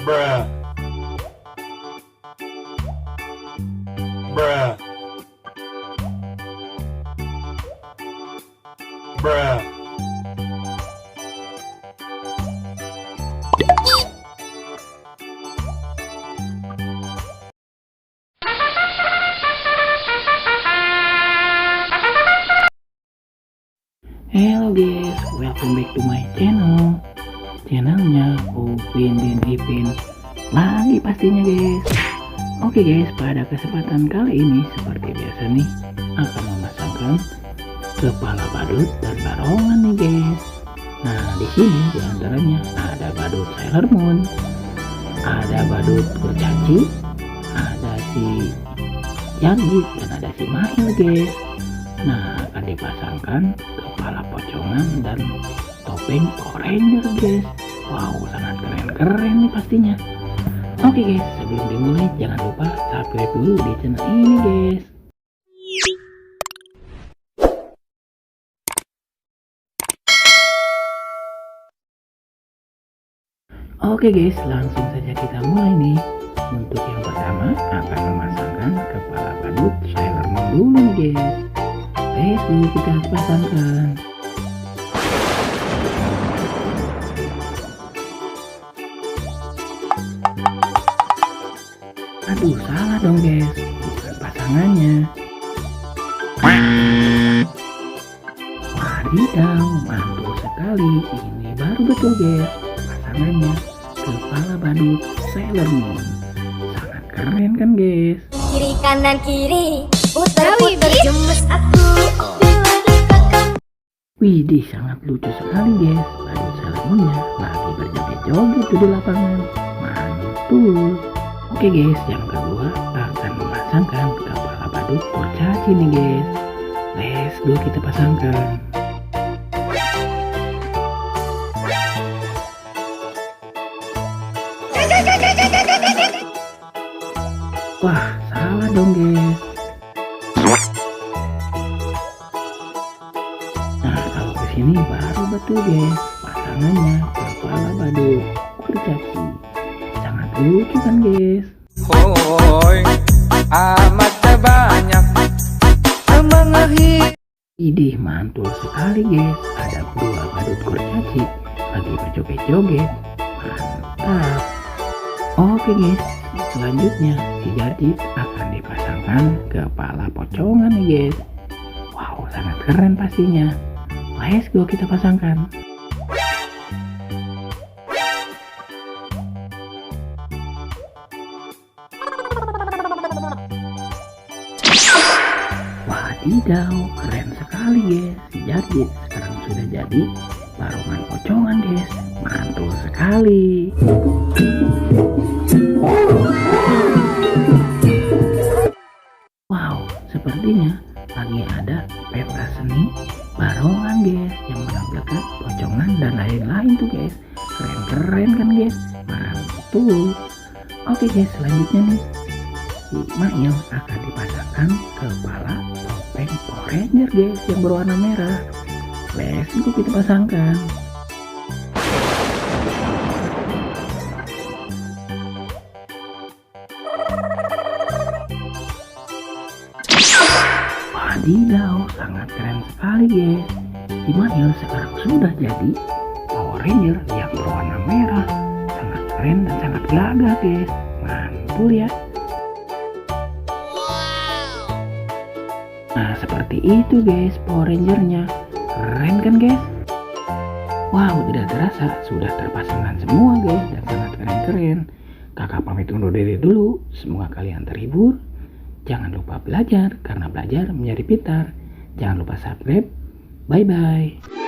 Bruh. Bruh. Bruh. Hello guys, welcome back to my channelnya Upin dan Ipin lagi pastinya guys. Oke guys, pada kesempatan kali ini seperti biasa nih akan memasangkan kepala badut dan barongan nih guys. Nah di sini diantaranya ada badut Sailor Moon, ada badut kurcaci, ada si Yanji dan ada si Mahil guys. Nah akan dipasangkan kepala pocongan dan topeng Power Ranger guys. Wow, sangat keren nih pastinya. Oke guys, sebelum dimulai jangan lupa subscribe dulu di channel ini guys. Oke guys, langsung saja kita mulai nih. Untuk yang pertama akan memasangkan kepala badut Sailor Moon dulu nih guys. Dulu kita pasangkan. Aduh, salah dong guys, bukan pasangannya. Wadidaw, mantul sekali. Ini baru betul guys, pasangannya kepala badut Sailor Moon. Sangat keren kan guys. Kiri kanan kiri, putar-putar jemus aku. Widih, sangat lucu sekali guys. Badut Sailor Moonnya lagi berjoget-joget di lapangan. Mantul. Oke guys, yang kedua akan memasangkan kepala badut kurcaci nih guys. Let's go, kita pasangkan. Wah, salah dong guys. Nah, kalau kesini baru betul guys, pasangannya kepala badut kurcaci. Sangat lucu kan guys. Hoi, amat banyak mengahi. Idih, mantul sekali guys. Ada dua badut kurcaci lagi berjoget-joget. Mantap. Oke guys, selanjutnya si Jarjit akan dipasangkan kepala pocongan nih guys. Wow, sangat keren pastinya. Let's go, kita pasangkan. Wadidaw, keren sekali guys. Si Jarjit sekarang sudah jadi barongan pocongan guys. Mantul sekali. Wow, sepertinya lagi ada pentas seni barongan guys yang menampilkan pocongan dan lain-lain tuh guys. Keren kan guys. Mantul. Oke guys, selanjutnya nih si Mahil akan dipasangkan kepala topeng Power Ranger guys yang berwarna merah. Let's go, kita pasangkan. Wadidaw, sangat keren sekali guys. Si Mahil sekarang sudah jadi Power Ranger yang berwarna merah. Sangat keren dan sangat gagah guys. Mantul ya. Nah seperti itu guys Power Rangernya. Keren kan guys. Wow, tidak terasa sudah terpasangkan semua guys dan sangat keren. Kakak pamit undur diri dulu. Semoga kalian terhibur. Jangan lupa belajar karena belajar menjadi pintar. Jangan lupa subscribe. Bye bye.